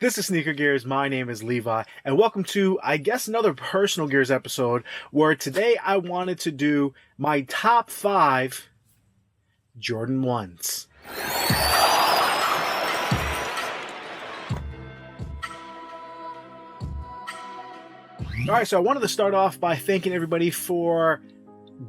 This is Sneaker Gears. My name is Levi, and welcome to, I guess, another Personal Gears episode where today I wanted to do my top 5 Jordan 1s. Alright, so I wanted to start off by thanking everybody for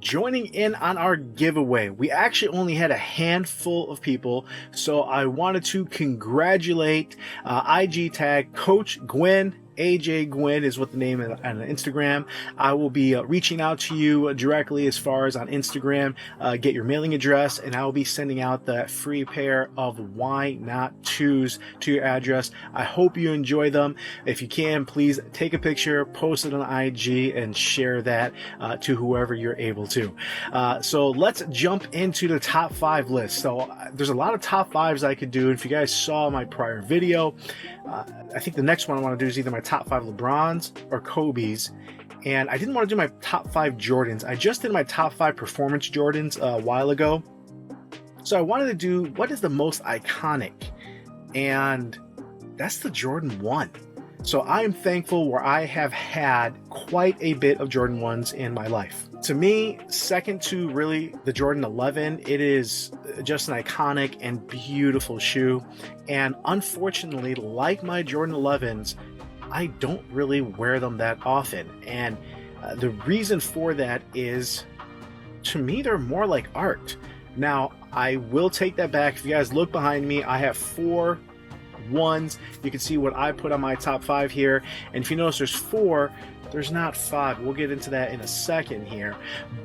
joining in on our giveaway. We actually only had a handful of people, so I wanted to congratulate IG tag Coach Gwyn. AJ Gwyn is what the name is on Instagram. I will be reaching out to you directly as far as on Instagram. Get your mailing address, and I will be sending out that free pair of Why Not 2s to your address. I hope you enjoy them. If you can, please take a picture, post it on IG, and share that to whoever you're able to. So let's jump into the top 5 list. So there's a lot of top 5s I could do. If you guys saw my prior video, I think the next one I want to do is either my top 5 LeBrons or Kobe's. And I didn't want to do my top 5 Jordans. I just did my top 5 performance Jordans a while ago. So I wanted to do what is the most iconic. And that's the Jordan 1. So I am thankful where I have had quite a bit of Jordan 1s in my life. To me, second to really the Jordan 11, it is just an iconic and beautiful shoe. And unfortunately, like my Jordan 11s, I don't really wear them that often. And the reason for that is, to me, they're more like art. Now, I will take that back. If you guys look behind me, I have 4 1s. You can see what I put on my top 5 here. And if you notice, there's 4. There's not 5. We'll get into that in a second here.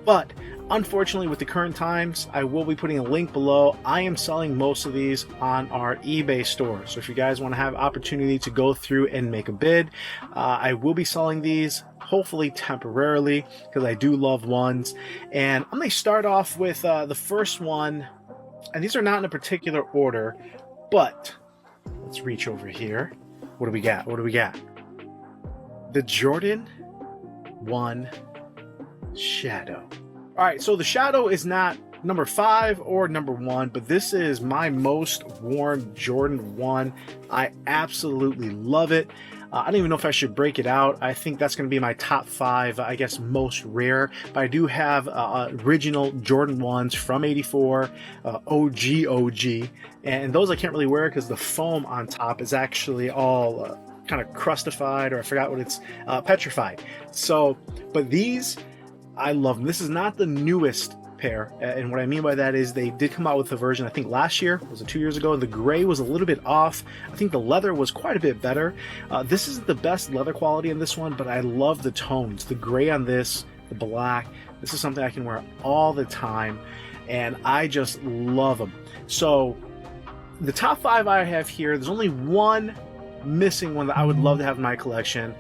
But unfortunately, with the current times, I will be putting a link below. I am selling most of these on our eBay store. So if you guys want to have opportunity to go through and make a bid, I will be selling these, hopefully temporarily, because I do love 1s. And I'm going to start off with the first one. And these are not in a particular order, but let's reach over here. What do we got? What do we got? The Jordan 1 Shadow. All right, so the Shadow is not number 5 or number 1, but this is my most worn Jordan 1. I absolutely love it. I don't even know if I should break it out. I think that's going to be my top 5, I guess, most rare. But I do have original Jordan 1s from '84, OG. And those I can't really wear because the foam on top is actually all kind of crustified, or I forgot what it's, petrified. So, but these, I love them. This is not the newest pair, and what I mean by that is they did come out with a version, I think last year, was it 2 years ago? The gray was a little bit off. I think the leather was quite a bit better. This isn't the best leather quality in this one, but I love the tones. The gray on this, the black, this is something I can wear all the time, and I just love them. So the top 5 I have here, there's only one missing one that I would love to have in my collection,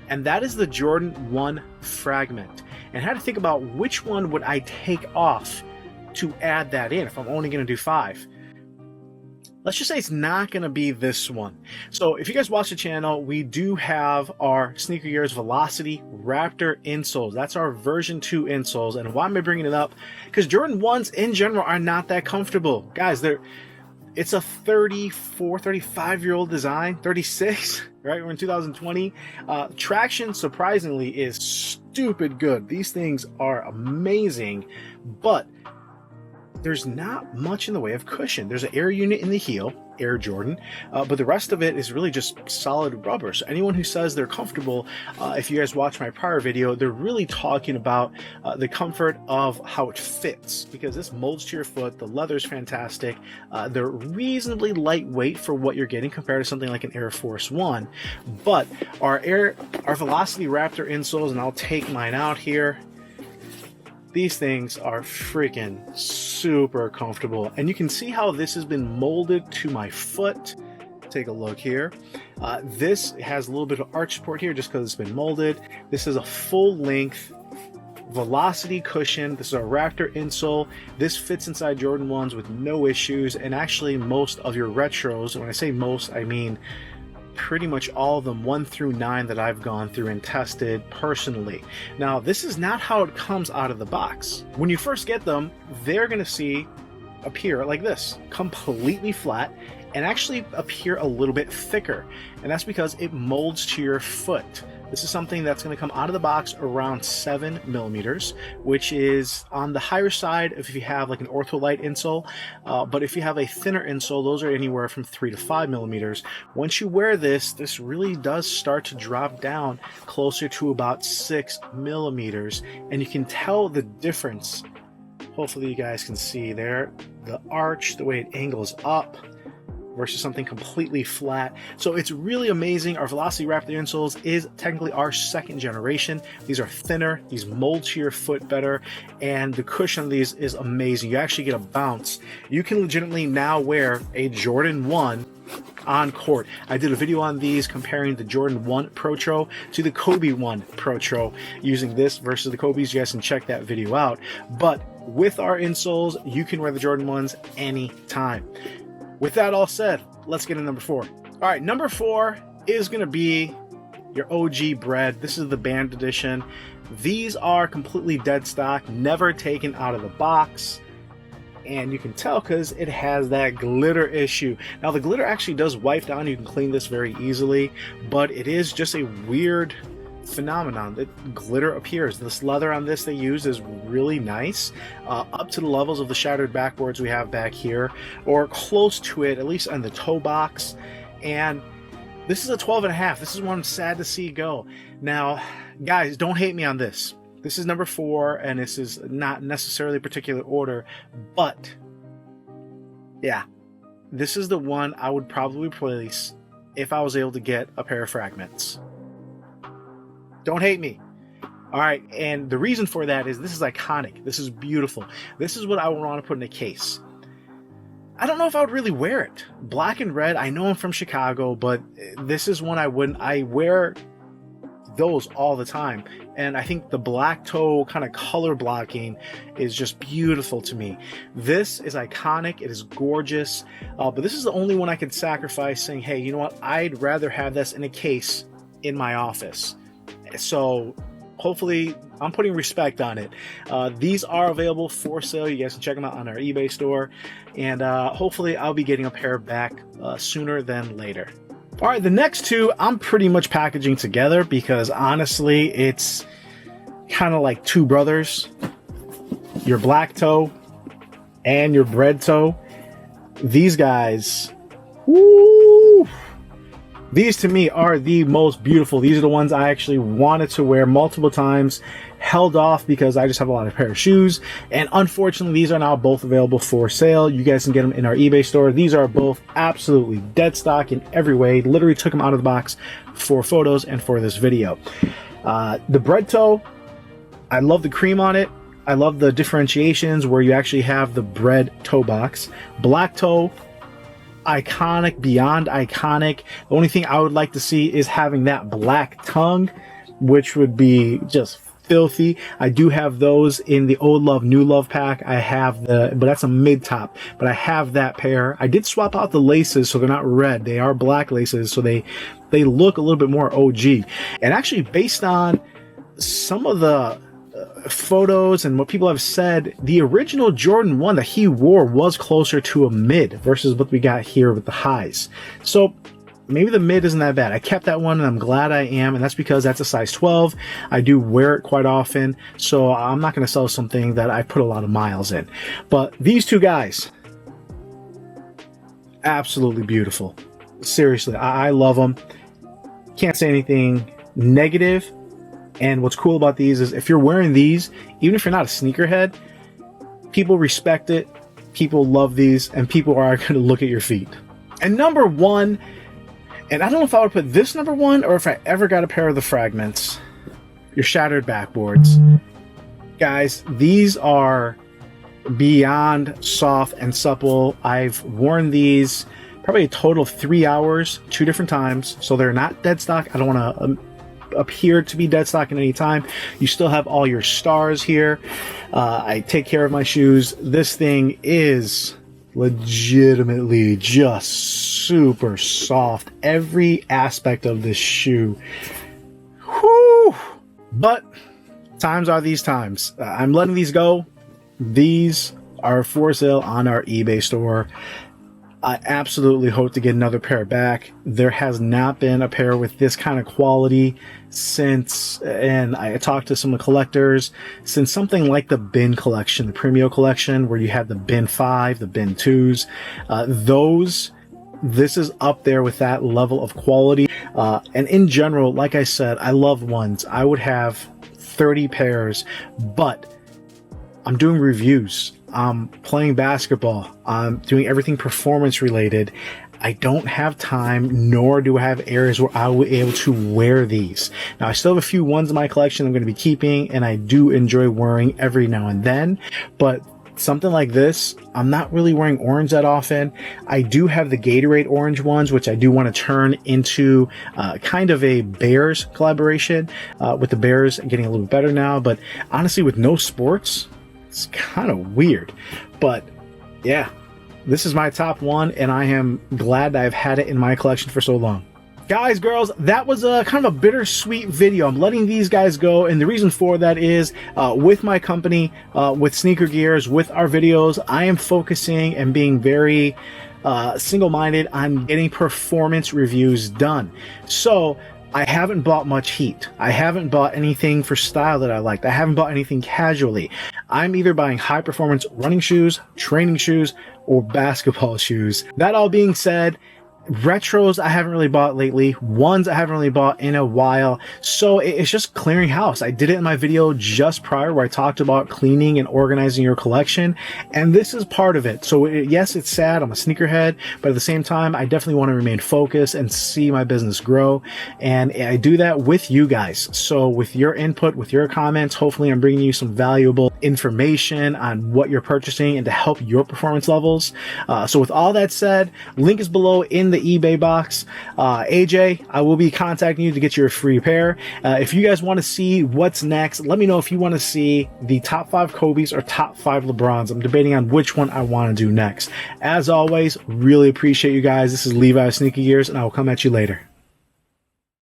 and that is the Jordan 1 Fragment. And I had to think about which one would I take off to add that in if I'm only going to do 5. Let's just say it's not going to be this one. So if you guys watch the channel, we do have our Sneaker Gears Velosity Raptor Insoles. That's our version 2 insoles. And why am I bringing it up? Because Jordan 1s in general are not that comfortable. Guys, it's a 34, 35-year-old design, 36, right? We're in 2020. Traction, surprisingly, is stupid good. These things are amazing, but there's not much in the way of cushion. There's an air unit in the heel, Air Jordan, but the rest of it is really just solid rubber. So anyone who says they're comfortable, if you guys watch my prior video, they're really talking about the comfort of how it fits, because this molds to your foot. The leather's fantastic. They're reasonably lightweight for what you're getting compared to something like an Air Force One. But our Velocity Raptor insoles, and I'll take mine out here. These things are freaking super comfortable, and you can see how this has been molded to my foot. Take a look here. This has a little bit of arch support here just because it's been molded. This is a full length Velocity cushion. This is a Raptor insole. This fits inside Jordan 1s with no issues, and actually most of your retros, when I say most, I mean pretty much all of them 1 through 9 that I've gone through and tested personally. Now, this is not how it comes out of the box. When you first get them, they're going to appear like this, completely flat, and actually appear a little bit thicker. And that's because it molds to your foot. This is something that's going to come out of the box around 7 millimeters, which is on the higher side if you have like an ortholite insole. But if you have a thinner insole, those are anywhere from 3 to 5 millimeters. Once you wear this, this really does start to drop down closer to about 6 millimeters. And you can tell the difference. Hopefully you guys can see there, the arch, the way it angles up versus something completely flat. So it's really amazing. Our Velosity Raptor insoles is technically our second generation. These are thinner, these mold to your foot better, and the cushion on these is amazing. You actually get a bounce. You can legitimately now wear a Jordan 1 on court. I did a video on these comparing the Jordan 1 Protro to the Kobe 1 Protro using this versus the Kobe's. You guys can check that video out. But with our insoles, you can wear the Jordan 1s anytime. With that all said, let's get to number 4. All right, number 4 is going to be your OG bread. This is the band edition. These are completely dead stock, never taken out of the box. And you can tell because it has that glitter issue. Now the glitter actually does wipe down. You can clean this very easily, but it is just a weird phenomenon that glitter appears. This leather on this they use is really nice, up to the levels of the shattered backboards we have back here, or close to it, at least on the toe box. And this is a 12.5. This is one I'm sad to see go. Now guys, don't hate me on this. This is number 4, and this is not necessarily a particular order, but yeah, this is the one I would probably place if I was able to get a pair of fragments. Don't hate me. All right, and the reason for that is this is iconic. This is beautiful. This is what I would want to put in a case. I don't know if I would really wear it. Black and red, I know I'm from Chicago, but this is one I wouldn't. I wear those all the time, and I think the black toe kind of color blocking is just beautiful to me. This is iconic. It is gorgeous, but this is the only one I could sacrifice, saying, hey, you know what, I'd rather have this in a case in my office. So hopefully I'm putting respect on it. These are available for sale. You guys can check them out on our eBay store, and hopefully I'll be getting a pair back sooner than later. All right, the next 2 I'm pretty much packaging together because honestly it's kind of like 2 brothers. Your black toe and your bread toe. These guys, woo, these to me are the most beautiful. These are the ones I actually wanted to wear multiple times, held off because I just have a lot of pair of shoes, and unfortunately these are now both available for sale. You guys can get them in our eBay store. These are both absolutely dead stock in every way. Literally took them out of the box for photos and for this video. The bread toe, I love the cream on it. I love the differentiations where you actually have the bread toe box. Black toe, iconic, beyond iconic. The only thing I would like to see is having that black tongue, which would be just filthy. I do have those in the Old Love New Love pack. I have but that's a mid top, but I have that pair. I did swap out the laces so they're not red, they are black laces, so they look a little bit more OG. And actually, based on some of the photos and what people have said, the original Jordan 1 that he wore was closer to a mid versus what we got here with the highs. So maybe the mid isn't that bad. I kept that one and I'm glad I am, and that's because that's a size 12. I do wear it quite often, so I'm not going to sell something that I put a lot of miles in. But these 2 guys, absolutely beautiful. Seriously, I love them. Can't say anything negative. And what's cool about these is if you're wearing these, even if you're not a sneakerhead, people respect it, people love these, and people are going to look at your feet. And number 1, and I don't know if I would put this number 1 or if I ever got a pair of the fragments, your shattered backboards. Guys, these are beyond soft and supple. I've worn these probably a total of 3 hours, 2 different times, so they're not dead stock. I don't want to appear to be dead stock at any time. You still have all your stars here. I take care of my shoes. This thing is legitimately just super soft. Every aspect of this shoe. Whew. But times are these times. I'm letting these go. These are for sale on our eBay store. I absolutely hope to get another pair back. There has not been a pair with this kind of quality since, and I talked to some collectors, since something like the Bin collection, the Premio collection, where you have the Bin 5, the Bin 2s. This is up there with that level of quality. And in general, like I said, I love ones. I would have 30 pairs, but I'm doing reviews. I'm playing basketball. I'm doing everything performance related. I don't have time, nor do I have areas where I will be able to wear these. Now, I still have a few ones in my collection I'm going to be keeping, and I do enjoy wearing every now and then, but something like this, I'm not really wearing orange that often. I do have the Gatorade orange ones, which I do want to turn into kind of a Bears collaboration, with the Bears getting a little bit better now. But honestly, with no sports, it's kind of weird. But yeah, this is my top one, and I am glad that I've had it in my collection for so long. Guys, girls, that was a kind of a bittersweet video. I'm letting these guys go, and the reason for that is with my company, with Sneaker Gears, with our videos, I am focusing and being very single-minded on getting performance reviews done. So I haven't bought much heat. I haven't bought anything for style that I liked. I haven't bought anything casually. I'm either buying high-performance running shoes, training shoes, or basketball shoes. That all being said, retros I haven't really bought lately. Ones I haven't really bought in a while. So it's just clearing house. I did it in my video just prior where I talked about cleaning and organizing your collection. And this is part of it. So yes, it's sad. I'm a sneakerhead, but at the same time, I definitely want to remain focused and see my business grow. And I do that with you guys. So with your input, with your comments, hopefully I'm bringing you some valuable information on what you're purchasing and to help your performance levels. So with all that said, link is below in the eBay box. AJ, I will be contacting you to get your free pair. If you guys want to see what's next, let me know if you want to see the top 5 Kobe's or top 5 LeBrons. I'm debating on which one I want to do next. As always, really appreciate you guys. This is Levi of Sneaker Gears, and I will come at you later.